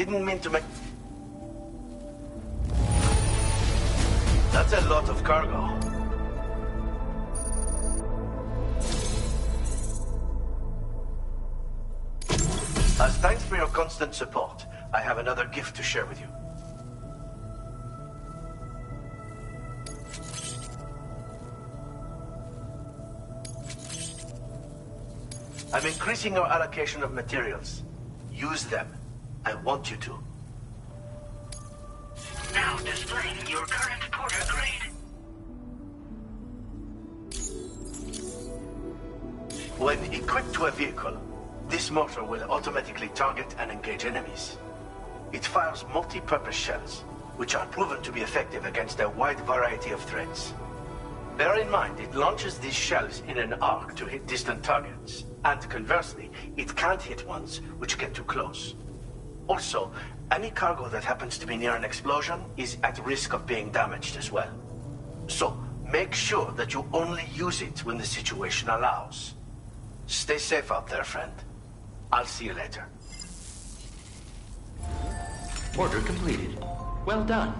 didn't mean to make... That's a lot of cargo. As thanks for your constant support, I have another gift to share with you. I'm increasing our allocation of materials. Use them. I want you to. Now displaying your current porter grade. When equipped to a vehicle, this mortar will automatically target and engage enemies. It fires multi-purpose shells, which are proven to be effective against a wide variety of threats. Bear in mind, it launches these shells in an arc to hit distant targets, and conversely, it can't hit ones which get too close. Also, any cargo that happens to be near an explosion is at risk of being damaged as well. So, make sure that you only use it when the situation allows. Stay safe out there, friend. I'll see you later. Order completed. Well done.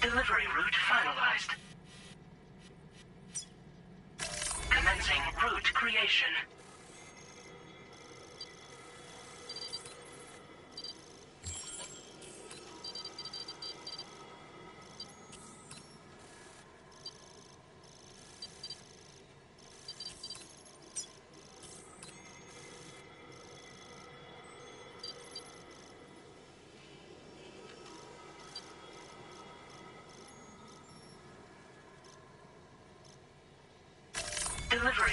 Delivery route finalized. Commencing route creation. Delivery.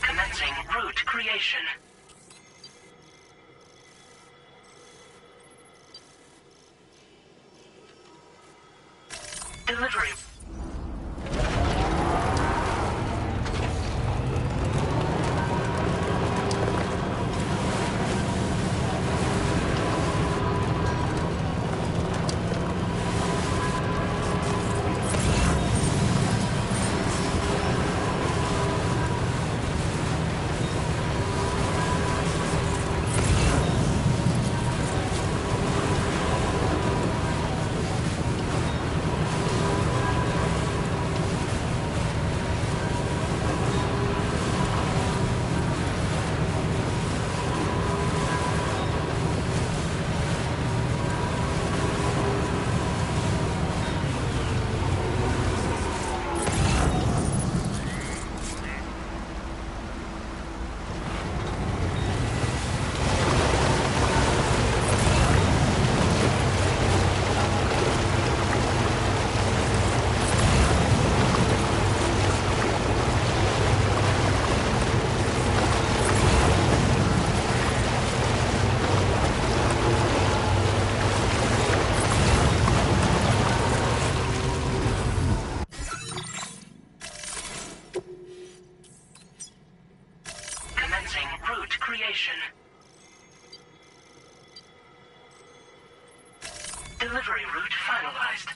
Commencing route creation. Delivery. Delivery route finalized.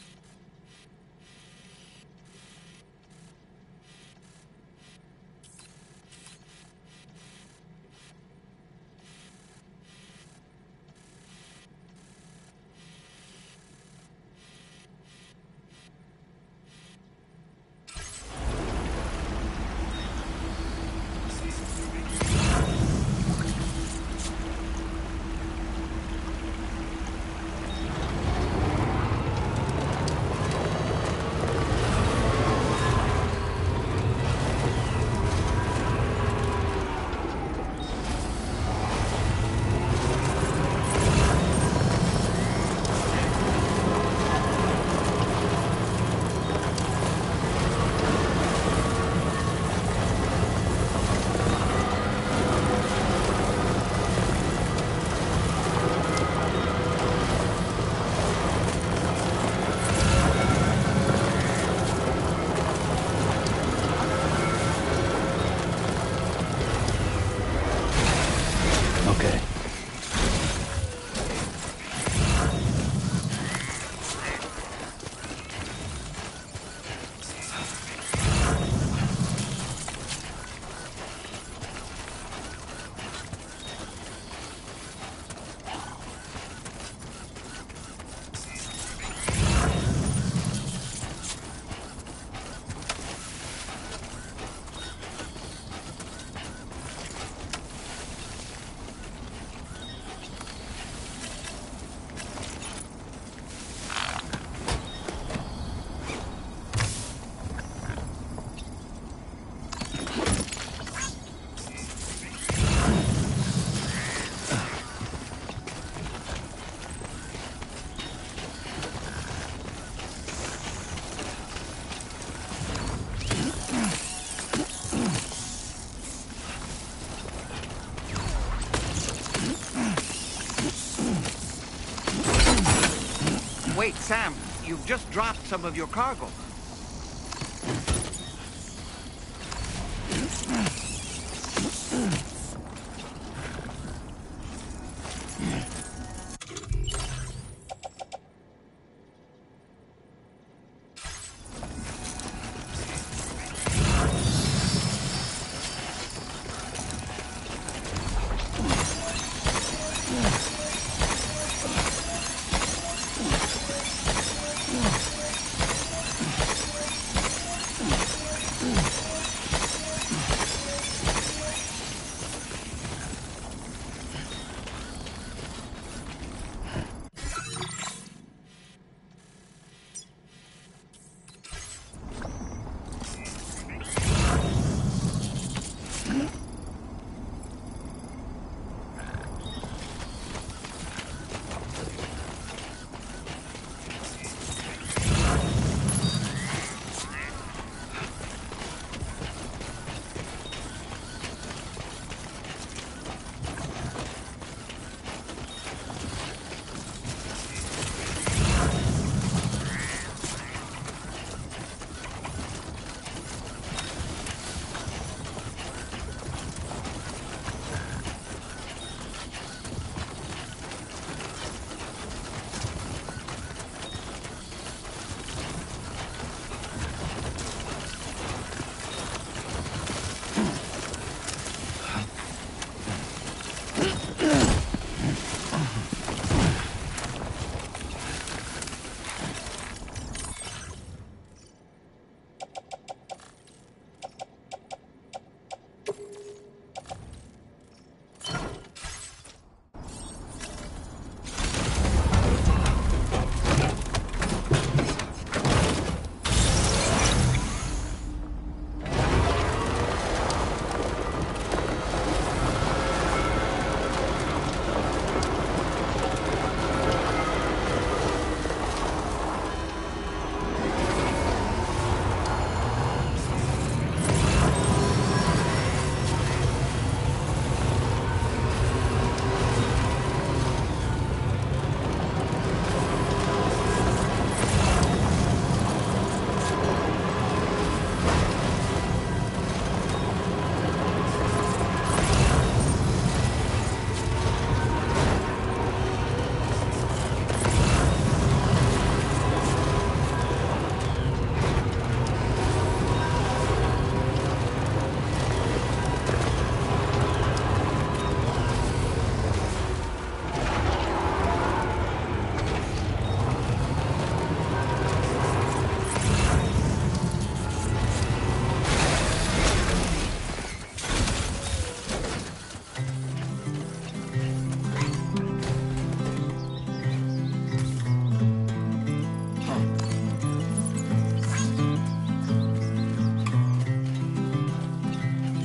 Wait, Sam, you've just dropped some of your cargo.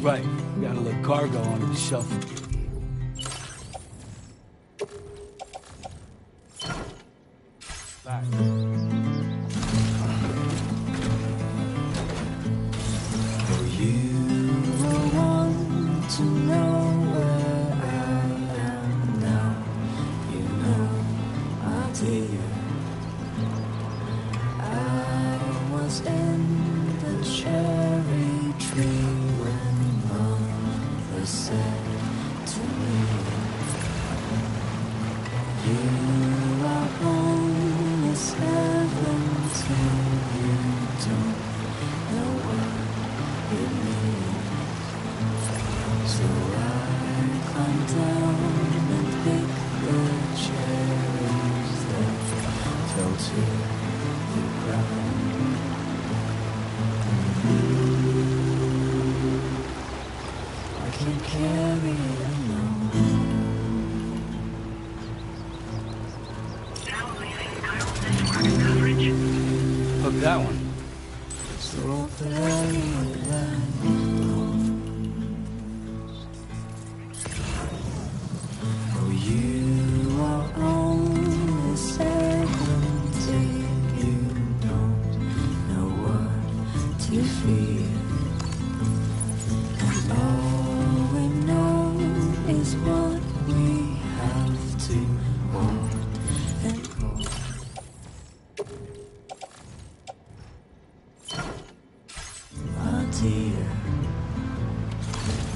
right. Got a little cargo under the shuffle. That one. Oh, you are only 17. You don't know what to feel. And all we know is what we have to hold and hold. Dear,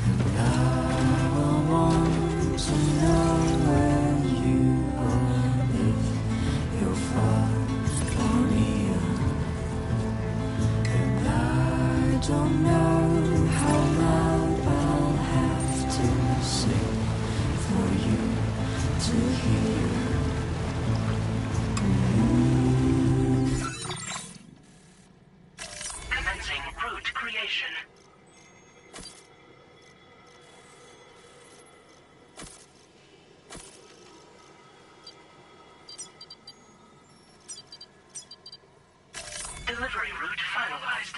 and now I want to know where you are, if you're far or near. And I don't know how loud I'll have to sing for you to hear. Commencing route creation. Delivery route finalized.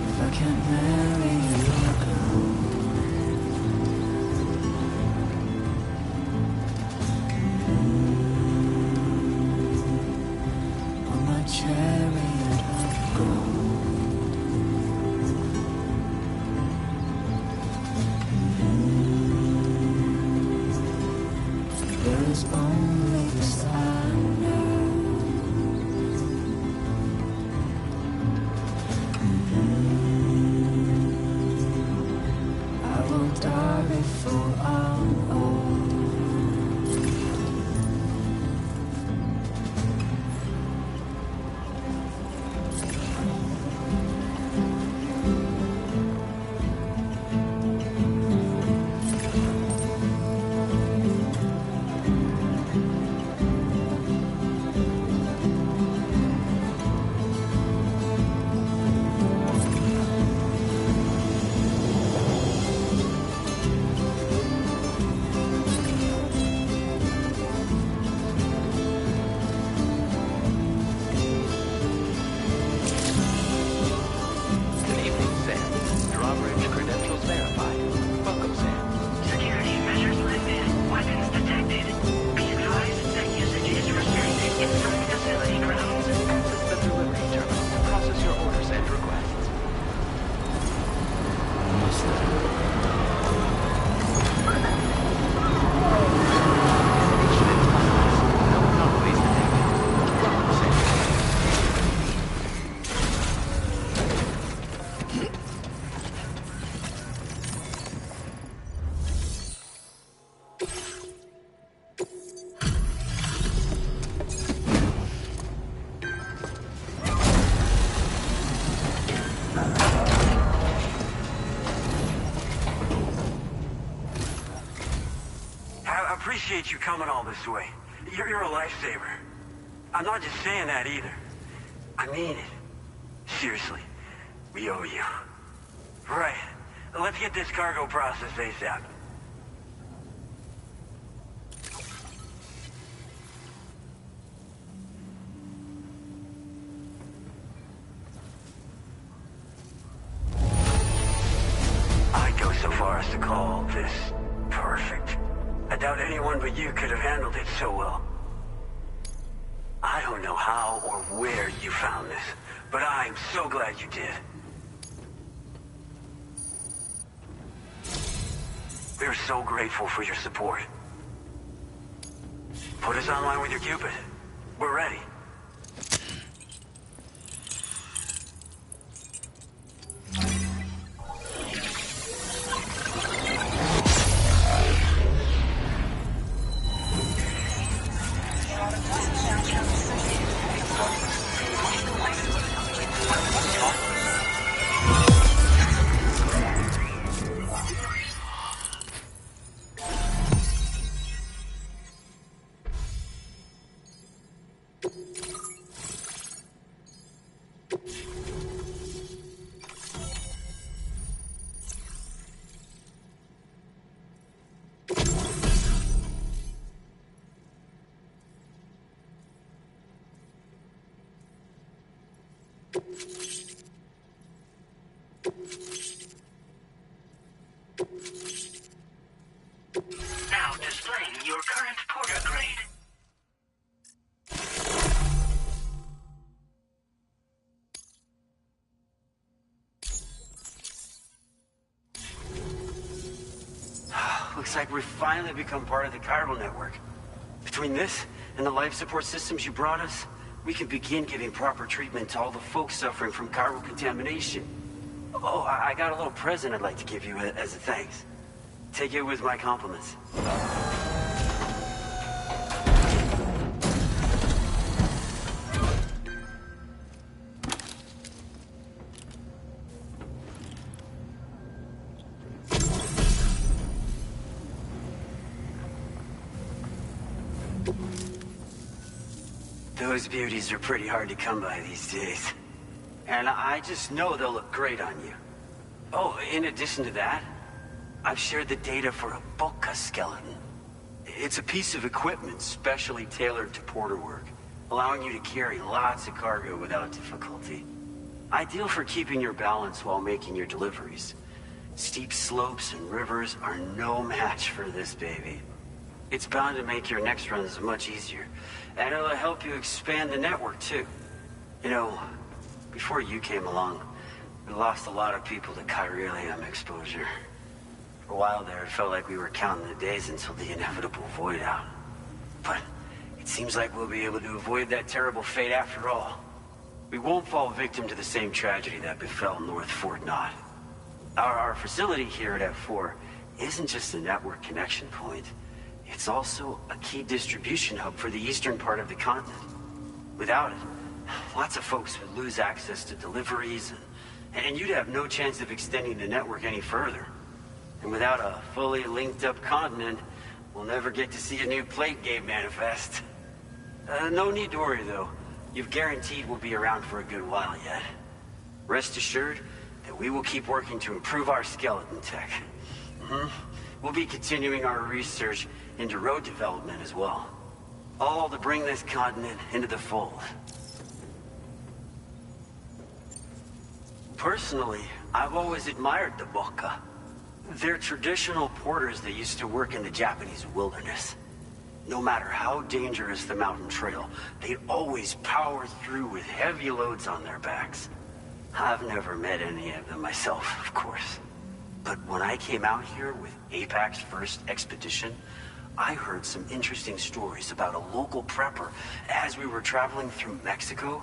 If I can't marry you, girl, on my chariot of gold, there's only this I know. I will die before I'm old. Good evening, Sam. Drawbridge credentials verified. Welcome, Sam. Security measures lifted. Weapons detected. Be advised that usage is restricted inside facility grounds. Access the delivery terminal to process your orders and requests. No anomalies detected. Welcome, Sam. I appreciate you coming all this way. You're a lifesaver. I'm not just saying that either. I mean it. Seriously. We owe you. Right. Let's get this cargo processed ASAP. doubt anyone but you could have handled it so well. I don't know how or where you found this, but I'm so glad you did. We're so grateful for your support. Put us online with your Cupid. We're ready. Now displaying your current porter grade. Looks like we've finally become part of the chiral network. Between this and the life support systems you brought us, we can begin giving proper treatment to all the folks suffering from chiral contamination. Oh, I got a little present I'd like to give you as a thanks. Take it with my compliments. Those beauties are pretty hard to come by these days. And I just know they'll look great on you. Oh, in addition to that, I've shared the data for a Boca skeleton. It's a piece of equipment specially tailored to porter work, allowing you to carry lots of cargo without difficulty. Ideal for keeping your balance while making your deliveries. Steep slopes and rivers are no match for this baby. It's bound to make your next runs much easier, and it'll help you expand the network too. You know, before you came along, we lost a lot of people to chiralium exposure. For a while there, it felt like we were counting the days until the inevitable void out. But it seems like we'll be able to avoid that terrible fate after all. We won't fall victim to the same tragedy that befell North Fort Knott. Our facility here at F4 isn't just a network connection point. It's also a key distribution hub for the eastern part of the continent. Without it, lots of folks would lose access to deliveries, and you'd have no chance of extending the network any further. And without a fully linked up continent, we'll never get to see a new plate game manifest. No need to worry though. You've guaranteed we'll be around for a good while yet. Rest assured that we will keep working to improve our skeleton tech. We'll be continuing our research into road development as well. All to bring this continent into the fold. Personally, I've always admired the Boca. They're traditional porters that used to work in the Japanese wilderness. No matter how dangerous the mountain trail, they'd always power through with heavy loads on their backs. I've never met any of them myself, of course. But when I came out here with APAC's first expedition, I heard some interesting stories about a local prepper as we were traveling through Mexico.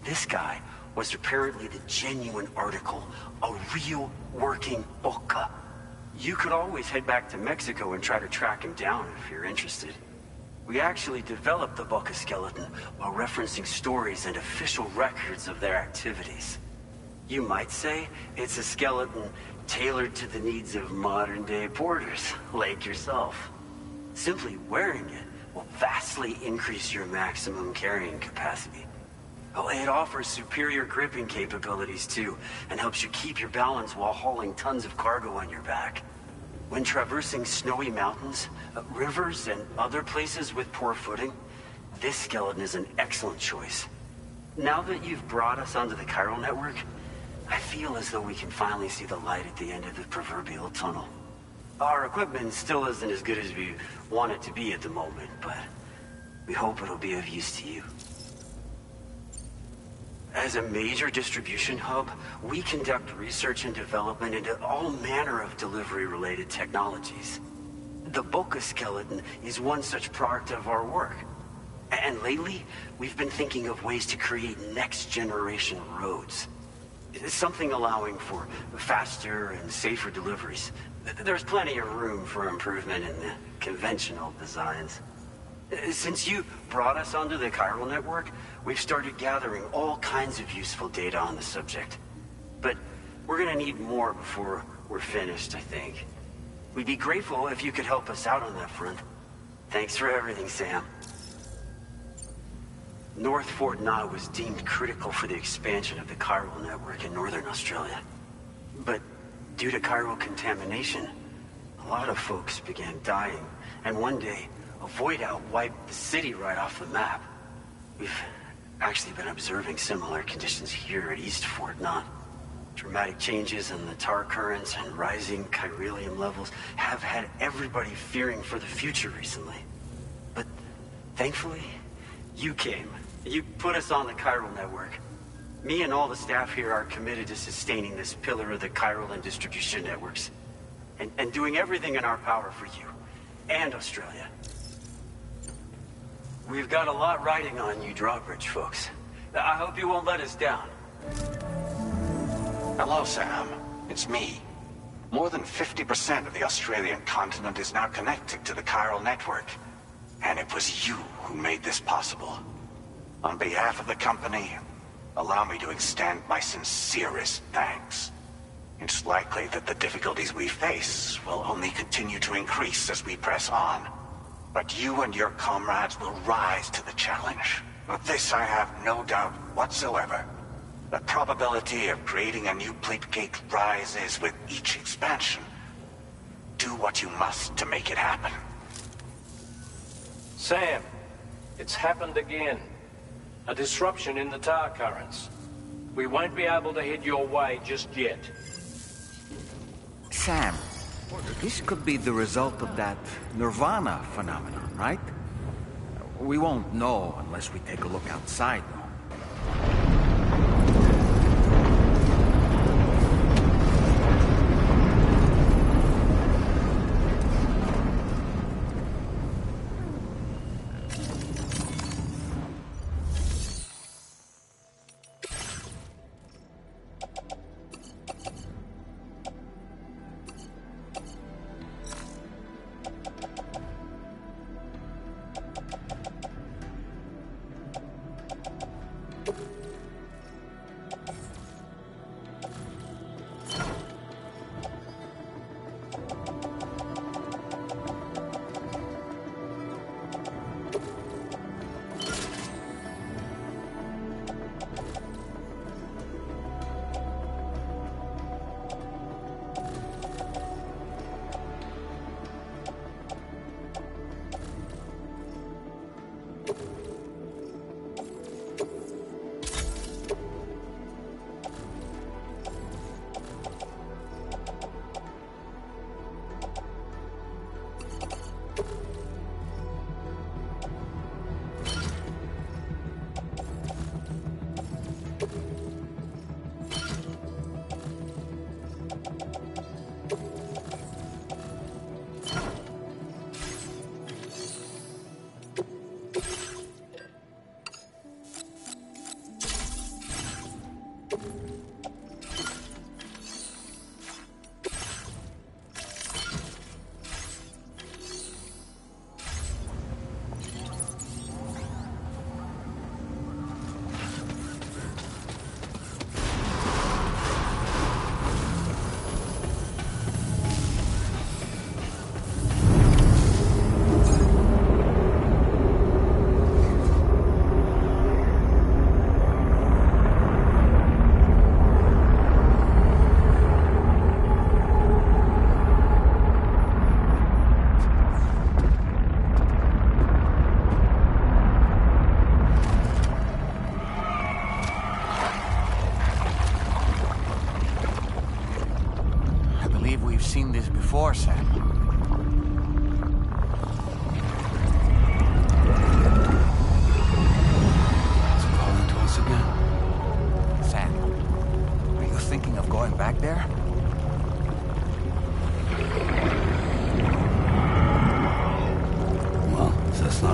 This guy was apparently the genuine article, a real working Boca. You could always head back to Mexico and try to track him down if you're interested. We actually developed the Boca skeleton while referencing stories and official records of their activities. You might say it's a skeleton tailored to the needs of modern-day porters, like yourself. Simply wearing it will vastly increase your maximum carrying capacity. Oh, it offers superior gripping capabilities too, and helps you keep your balance while hauling tons of cargo on your back. When traversing snowy mountains, rivers, and other places with poor footing, this skeleton is an excellent choice. Now that you've brought us onto the chiral network, I feel as though we can finally see the light at the end of the proverbial tunnel. Our equipment still isn't as good as we want it to be at the moment, but we hope it'll be of use to you. As a major distribution hub, we conduct research and development into all manner of delivery-related technologies. The Boca skeleton is one such product of our work. And lately, we've been thinking of ways to create next-generation roads. Something allowing for faster and safer deliveries. There's plenty of room for improvement in the conventional designs. Since you brought us onto the chiral network, we've started gathering all kinds of useful data on the subject. But we're gonna need more before we're finished, I think. We'd be grateful if you could help us out on that front. Thanks for everything, Sam. North Fort Knott was deemed critical for the expansion of the chiral network in northern Australia. But due to chiral contamination, a lot of folks began dying, and one day, a void out wiped the city right off the map. We've actually been observing similar conditions here at East Fort Knott. Dramatic changes in the tar currents and rising chiralium levels have had everybody fearing for the future recently. But thankfully, you came. You put us on the chiral network. Me and all the staff here are committed to sustaining this pillar of the chiral and distribution networks. And doing everything in our power for you. And Australia. We've got a lot riding on you drawbridge folks. I hope you won't let us down. Hello, Sam. It's me. More than 50% of the Australian continent is now connected to the chiral network. And it was you who made this possible. On behalf of the company, allow me to extend my sincerest thanks. It's likely that the difficulties we face will only continue to increase as we press on. But you and your comrades will rise to the challenge. Of this I have no doubt whatsoever. The probability of creating a new plate gate rises with each expansion. Do what you must to make it happen. Sam, it's happened again. A disruption in the tar currents. We won't be able to head your way just yet. Sam, this could be the result of that Nirvana phenomenon, right? We won't know unless we take a look outside, though.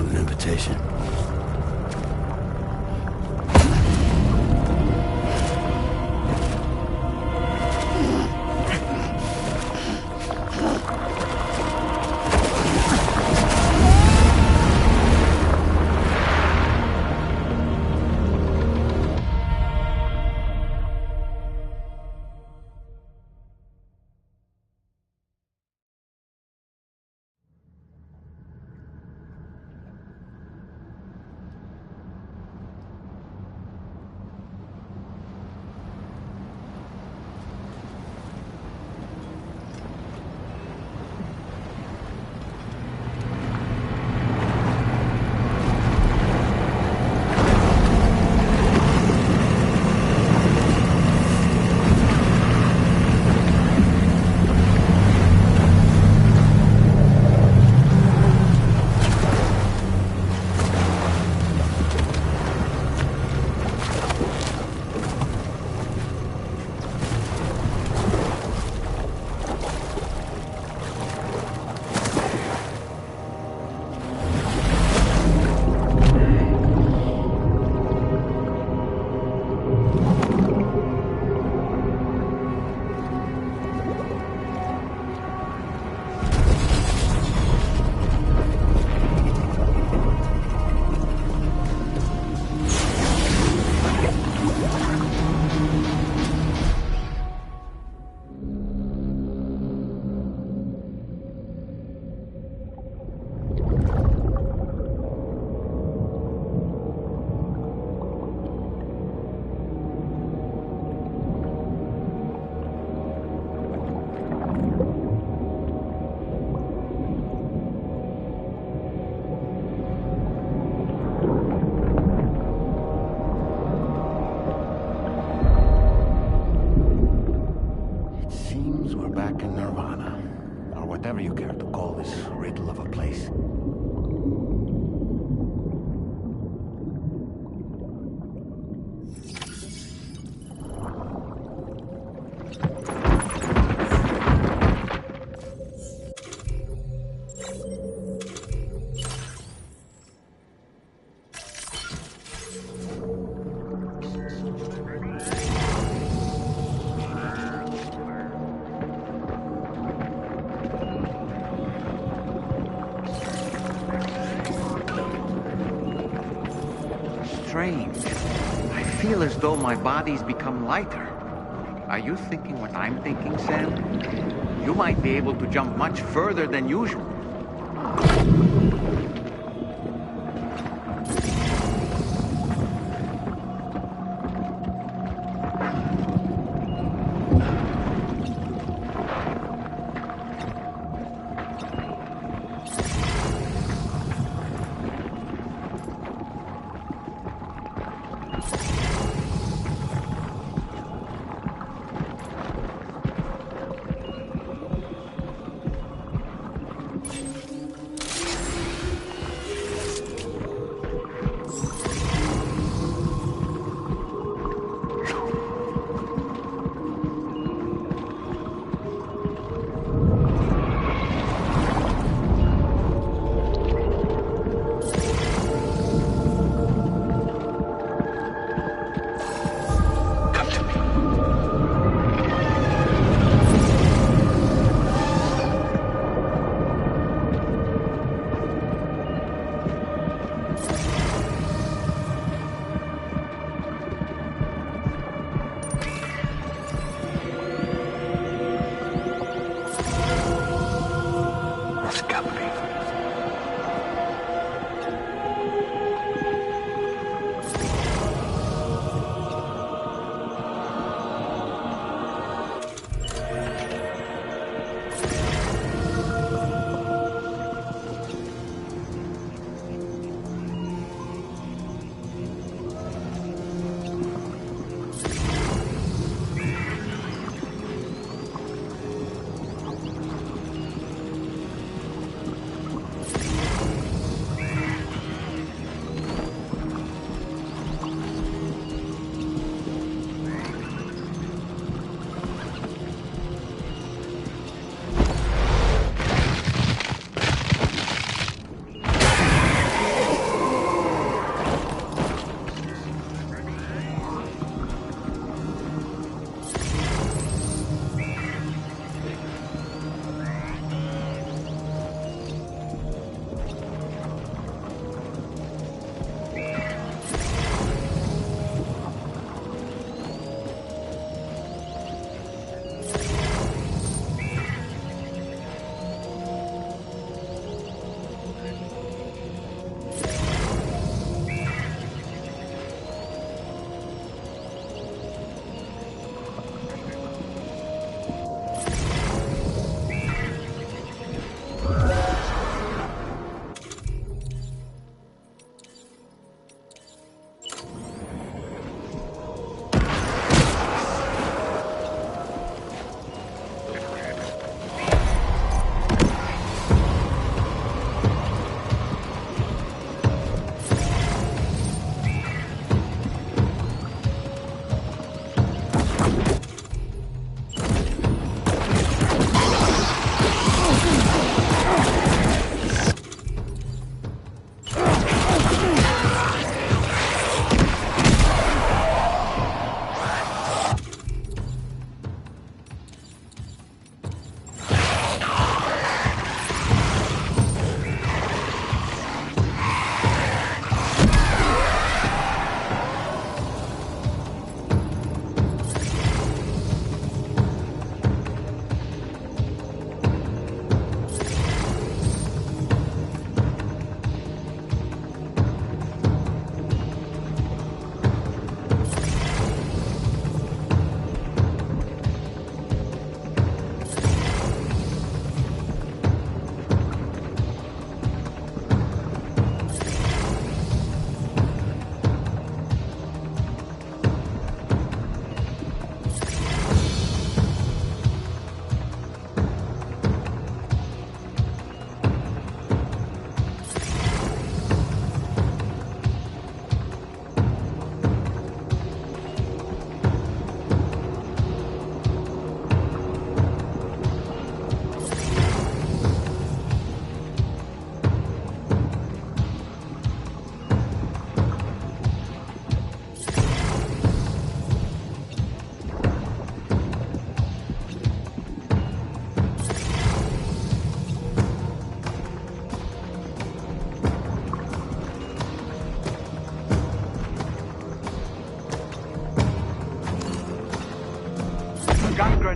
not an invitation. Whatever you care to call this riddle of a place. Strange. I feel as though my body's become lighter. Are you thinking what I'm thinking, Sam? You might be able to jump much further than usual.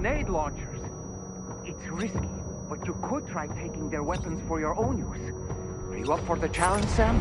grenade launchers. It's risky, but you could try taking their weapons for your own use. Are you up for the challenge, Sam?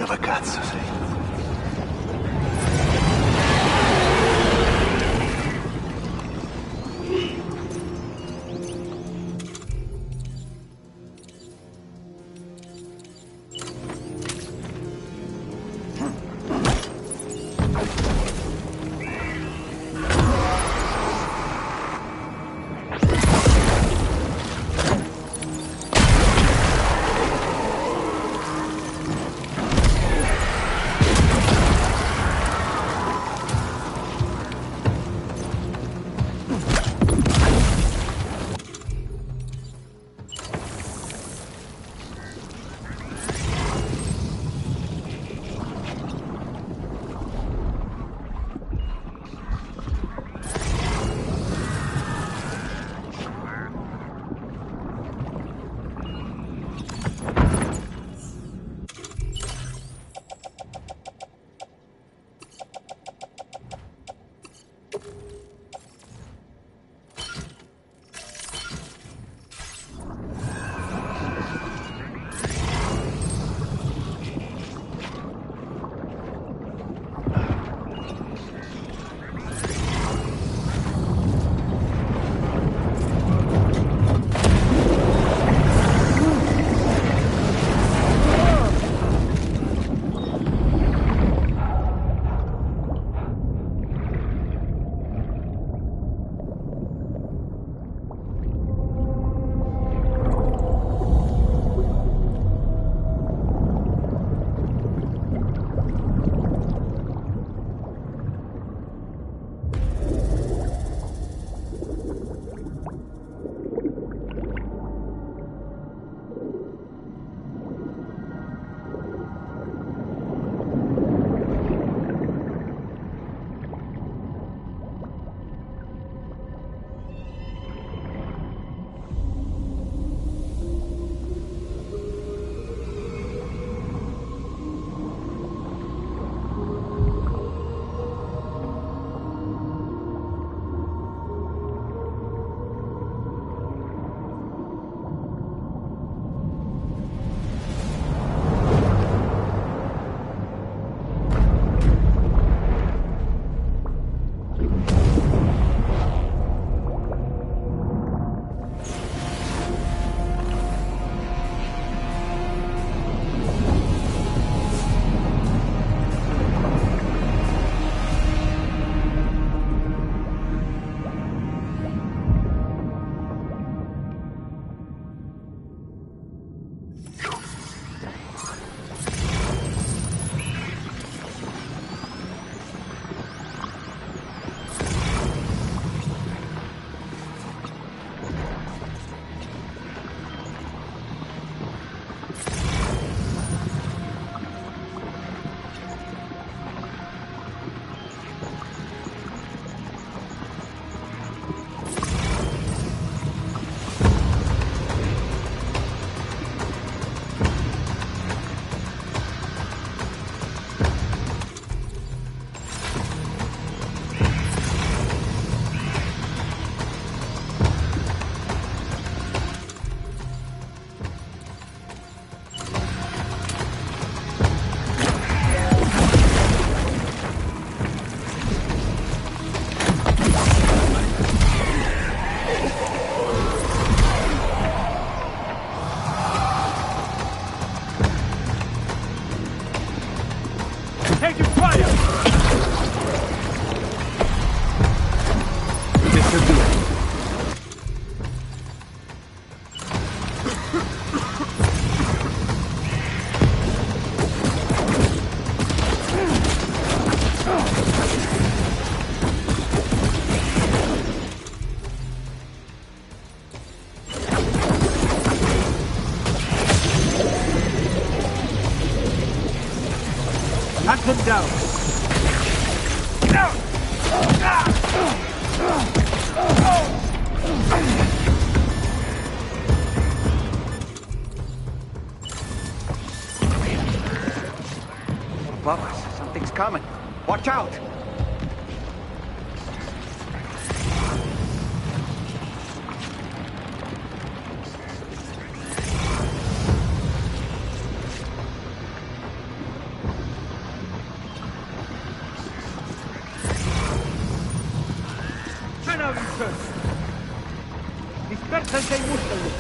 Dove cazzo sei? taking fire! This should do it. Hunt him down. Above us, something's coming. Watch out! Dispersas y búscalos.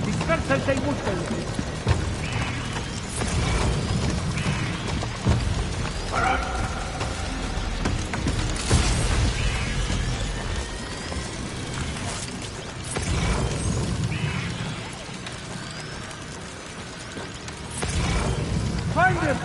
Dispersas y búscalos. Find him!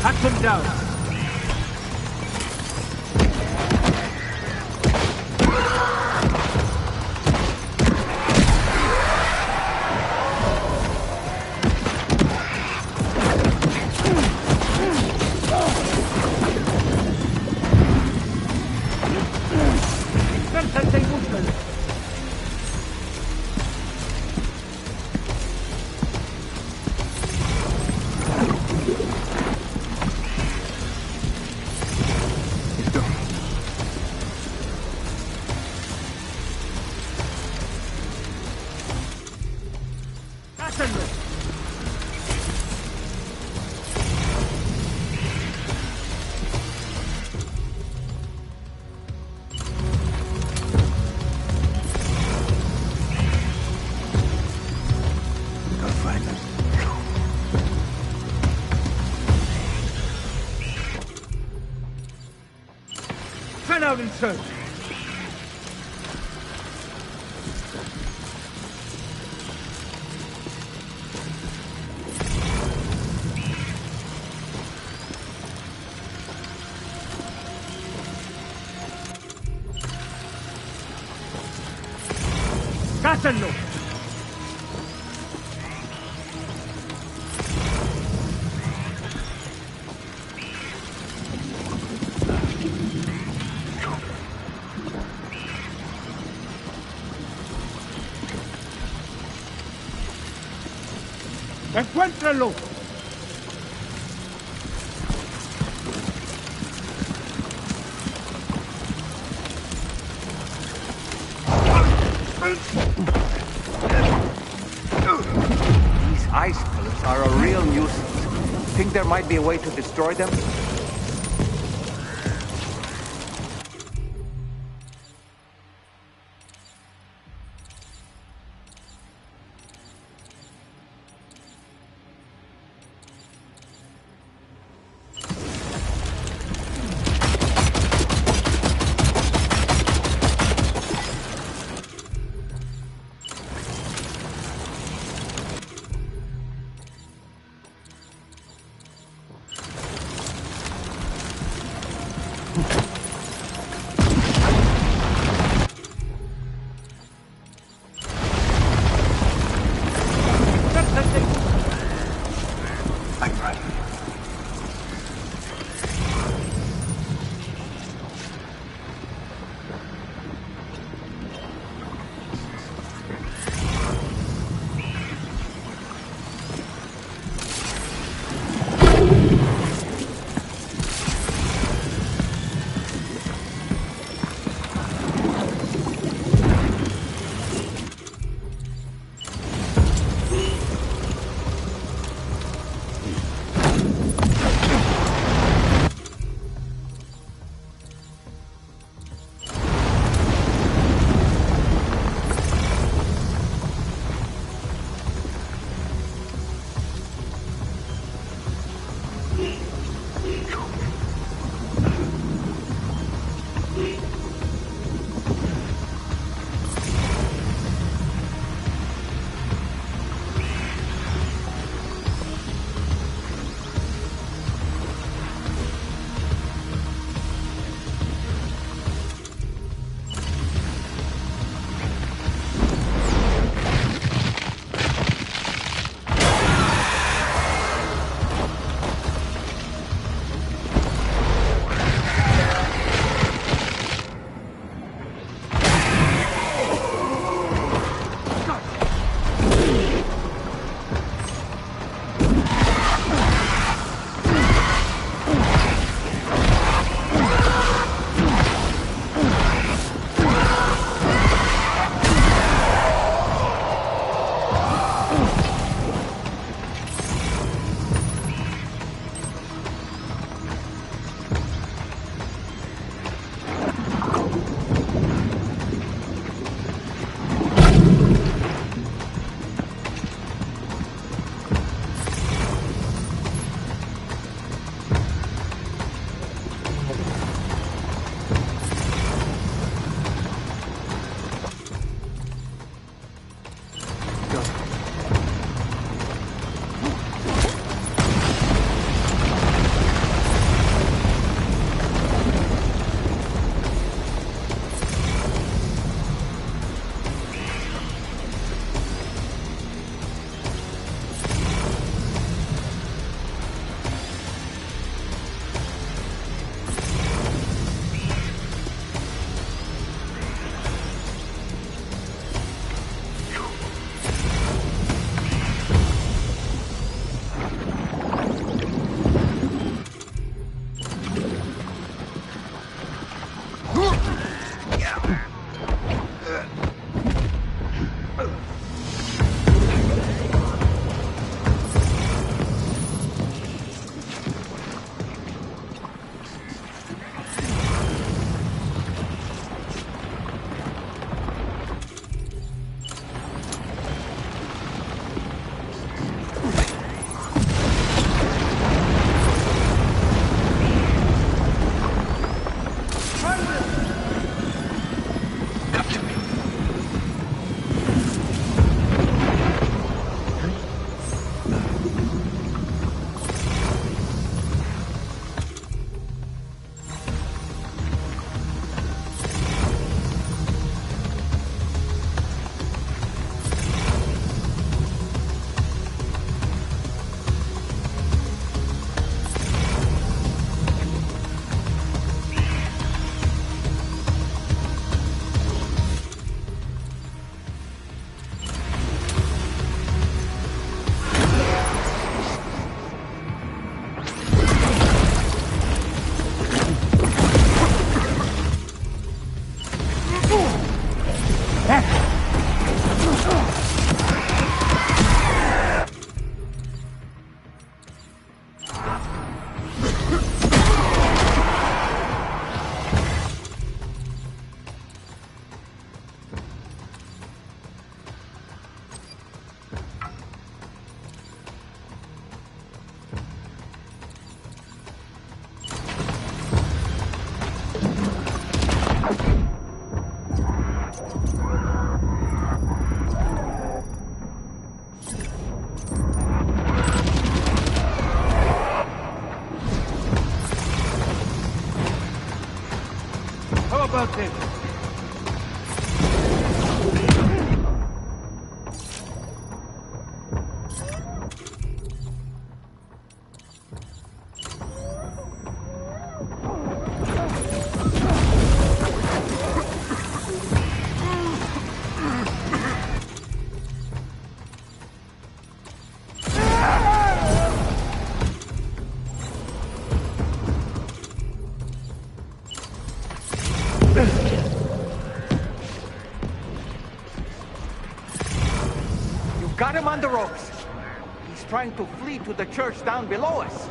Hunt them down. Out and search. Cásenlo. ¡Encuéntrenlo! These ice pillars are a real nuisance. Think there might be a way to destroy them? about this? Got him on the ropes. He's trying to flee to the church down below us.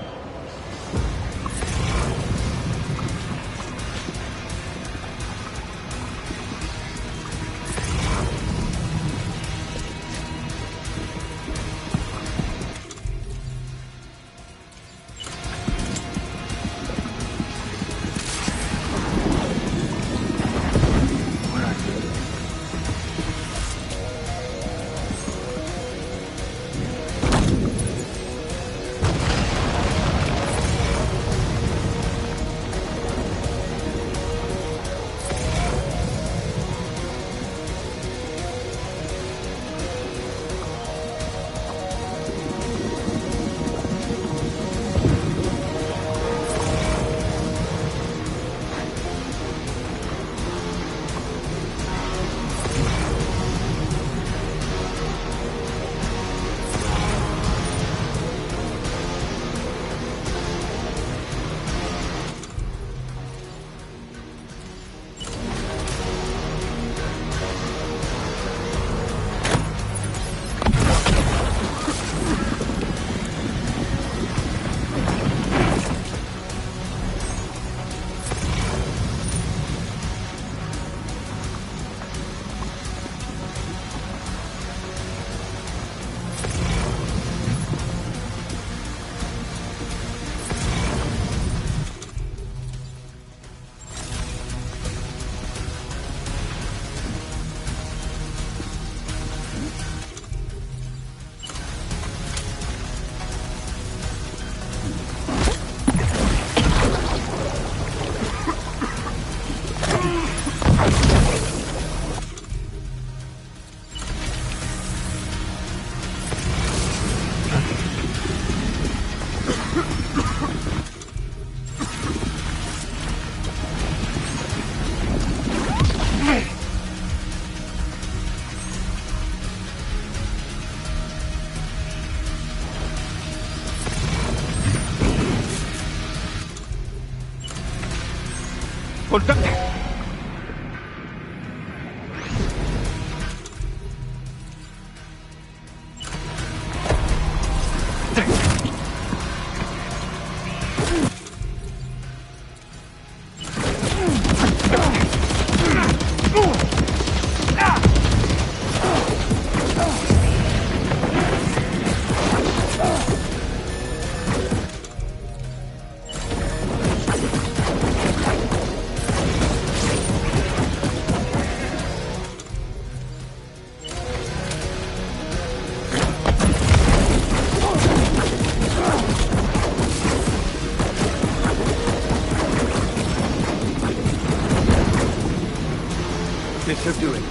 This should do it.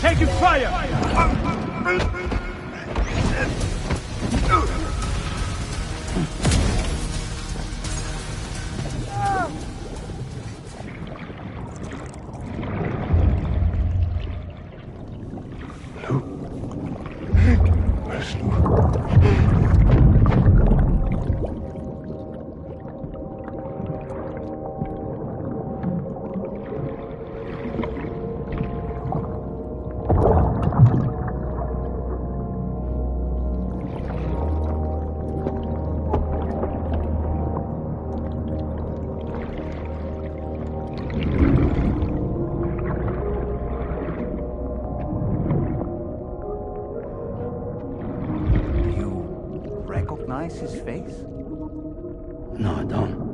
Taking fire! recognize his face? No, I don't.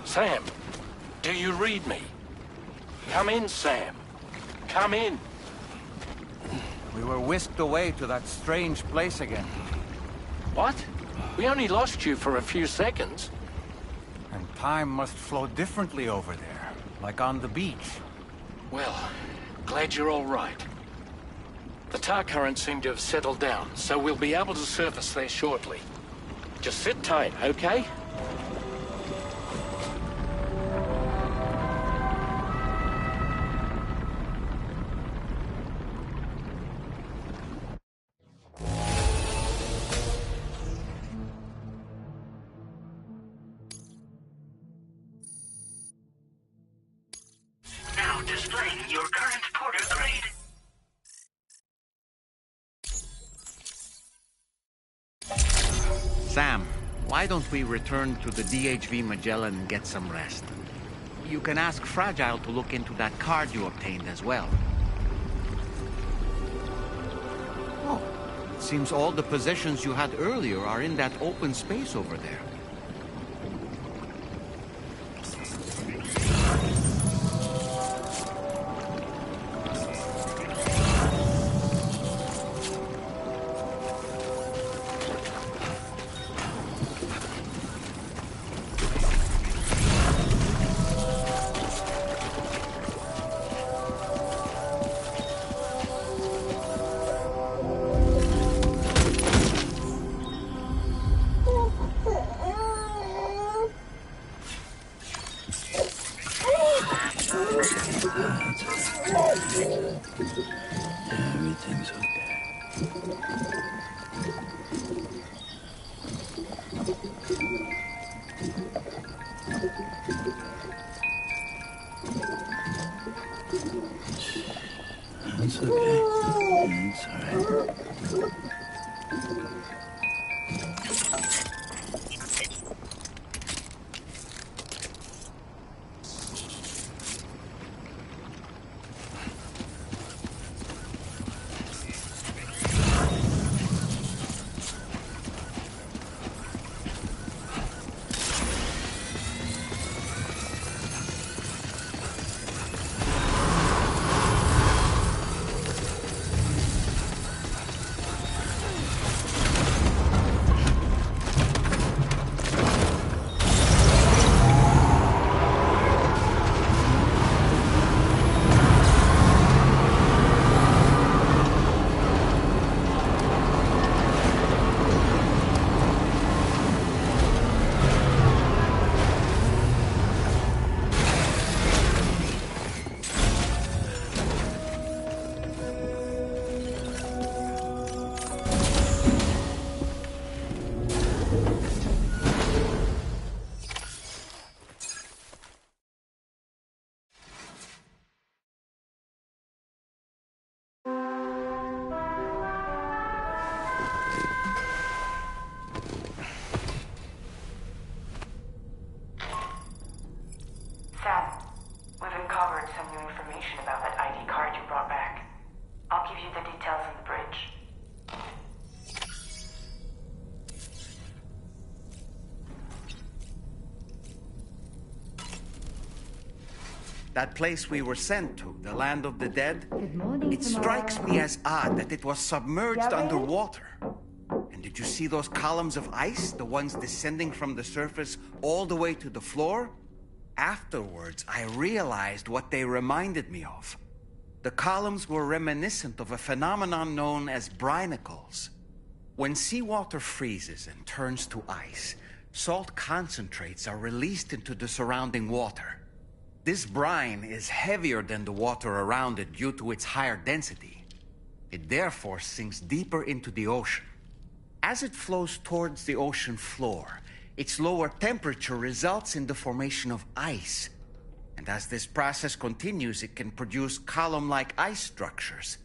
Sam, do you read me? Come in, Sam. Come in. We were whisked away to that strange place again. What? We only lost you for a few seconds. And time must flow differently over there, like on the beach. Well, glad you're all right. The tar currents seem to have settled down, so we'll be able to surface there shortly. Just sit tight, okay? Now displaying your current porter grade. Sam, why don't we return to the DHV Magellan and get some rest? You can ask Fragile to look into that card you obtained as well. Oh, it seems all the possessions you had earlier are in that open space over there. Everything's okay. It's okay. It's alright. Sam, we've uncovered some new information about that ID card you brought back. I'll give you the details on the bridge. That place we were sent to, the land of the dead, it strikes me as odd that it was submerged underwater. And did you see those columns of ice, the ones descending from the surface all the way to the floor? Afterwards, I realized what they reminded me of. The columns were reminiscent of a phenomenon known as brinicles. When seawater freezes and turns to ice, salt concentrates are released into the surrounding water. This brine is heavier than the water around it due to its higher density. It therefore sinks deeper into the ocean. As it flows towards the ocean floor, its lower temperature results in the formation of ice. And as this process continues, it can produce column-like ice structures.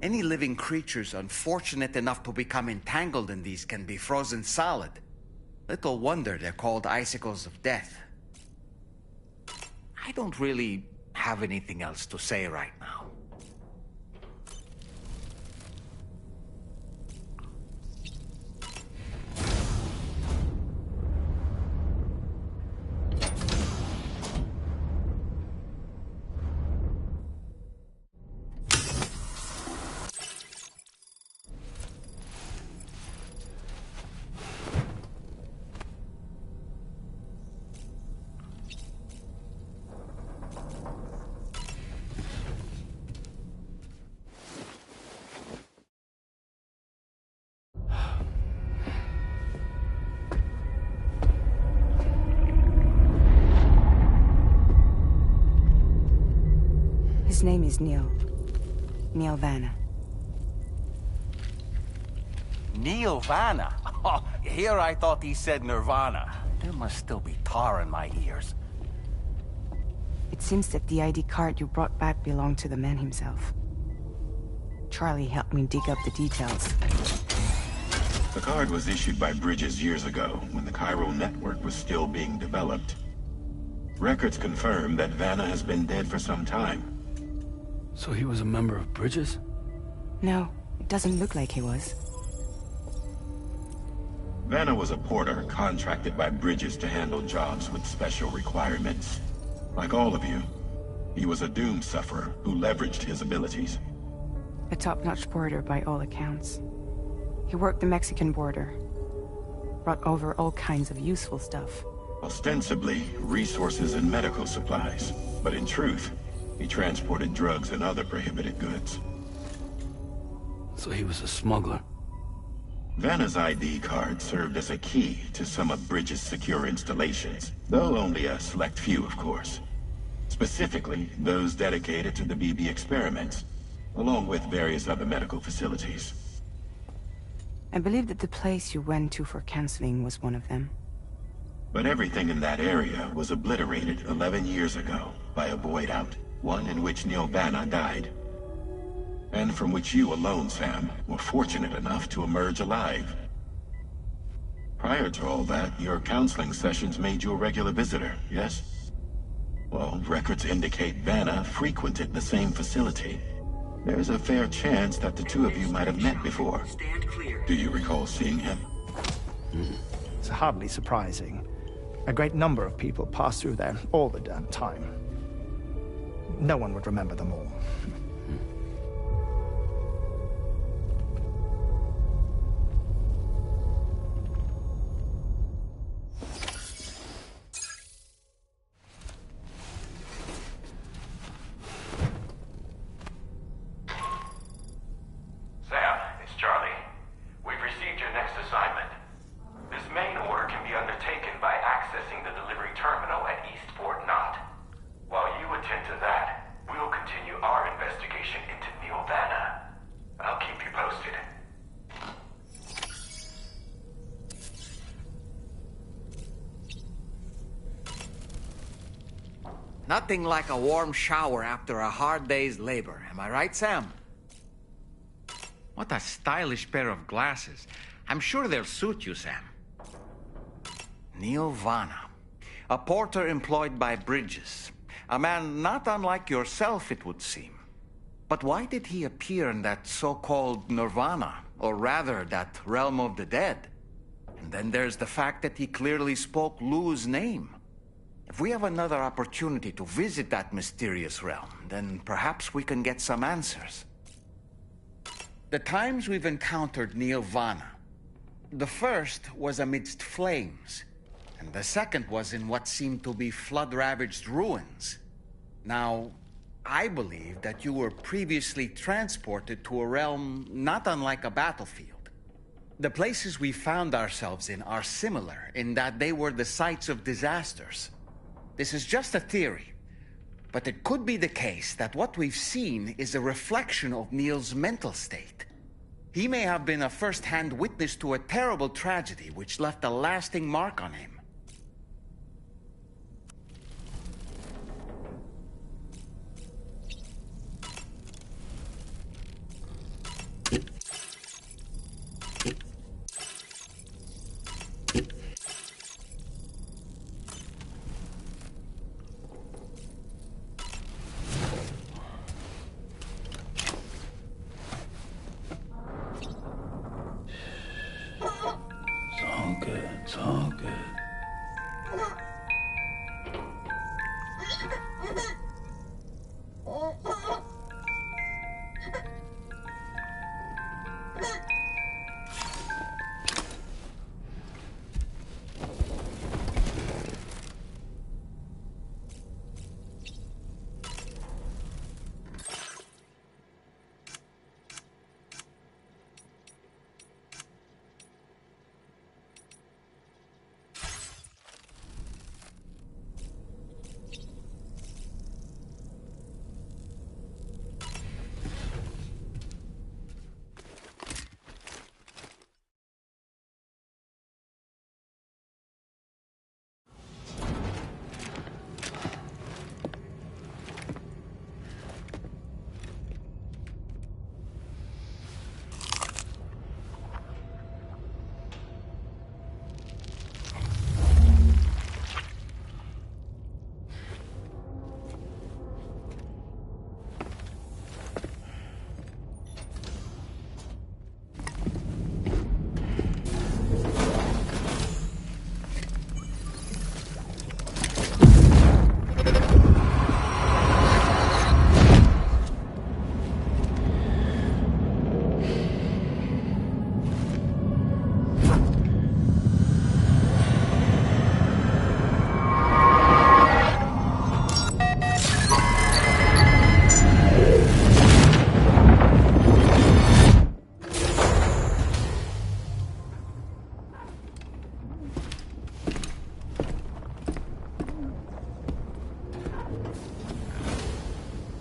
Any living creatures unfortunate enough to become entangled in these can be frozen solid. Little wonder they're called icicles of death. I don't really have anything else to say right now. His name is Neil. Neil Vanna. Neil Vanna? Oh, here I thought he said Nirvana. There must still be tar in my ears. It seems that the ID card you brought back belonged to the man himself. Charlie helped me dig up the details. The card was issued by Bridges years ago, when the chiral network was still being developed. Records confirm that Vanna has been dead for some time. So he was a member of Bridges? No, it doesn't look like he was. Vanna was a porter contracted by Bridges to handle jobs with special requirements. Like all of you, he was a doom sufferer who leveraged his abilities. A top-notch porter by all accounts. He worked the Mexican border. Brought over all kinds of useful stuff. Ostensibly, resources and medical supplies. But in truth, he transported drugs and other prohibited goods. So he was a smuggler. Vanna's ID card served as a key to some of Bridges' secure installations, though only a select few, of course. Specifically, those dedicated to the BB experiments, along with various other medical facilities. I believe that the place you went to for counseling was one of them. But everything in that area was obliterated 11 years ago by a void out, one in which Neil Vanna died. And from which you alone, Sam, were fortunate enough to emerge alive. Prior to all that, your counseling sessions made you a regular visitor, yes? Well, records indicate Vanna frequented the same facility. There's a fair chance that the two of you might have met before. Do you recall seeing him? It's hardly surprising. A great number of people pass through there all the damn time. No one would remember them all. Sam, it's Charlie. We've received your next assignment. This main order can be undertaken by accessing the delivery terminal at Eastport Knot. While you attend to that, we'll continue our investigation into Neil Vanna. I'll keep you posted. Nothing like a warm shower after a hard day's labor. Am I right, Sam? What a stylish pair of glasses. I'm sure they'll suit you, Sam. Neil Vanna, a porter employed by Bridges. A man not unlike yourself, it would seem. But why did he appear in that so-called nirvana, or rather, that realm of the dead? And then there's the fact that he clearly spoke Lou's name. If we have another opportunity to visit that mysterious realm, then perhaps we can get some answers. The times we've encountered Neil Vanna, the first was amidst flames, and the second was in what seemed to be flood-ravaged ruins. Now, I believe that you were previously transported to a realm not unlike a battlefield. The places we found ourselves in are similar in that they were the sites of disasters. This is just a theory, but it could be the case that what we've seen is a reflection of Neil's mental state. He may have been a first-hand witness to a terrible tragedy which left a lasting mark on him. It's all good.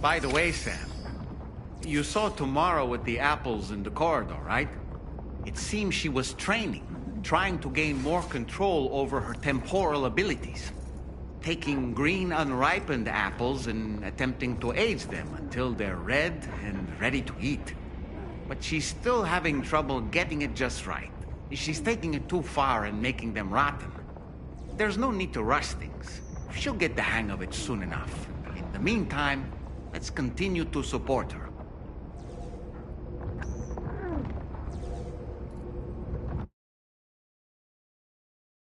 By the way, Sam, you saw Tomorrow with the apples in the corridor, right? It seems she was training, trying to gain more control over her temporal abilities. Taking green unripened apples and attempting to age them until they're red and ready to eat. But she's still having trouble getting it just right. She's taking it too far and making them rotten. There's no need to rush things. She'll get the hang of it soon enough. In the meantime, let's continue to support her.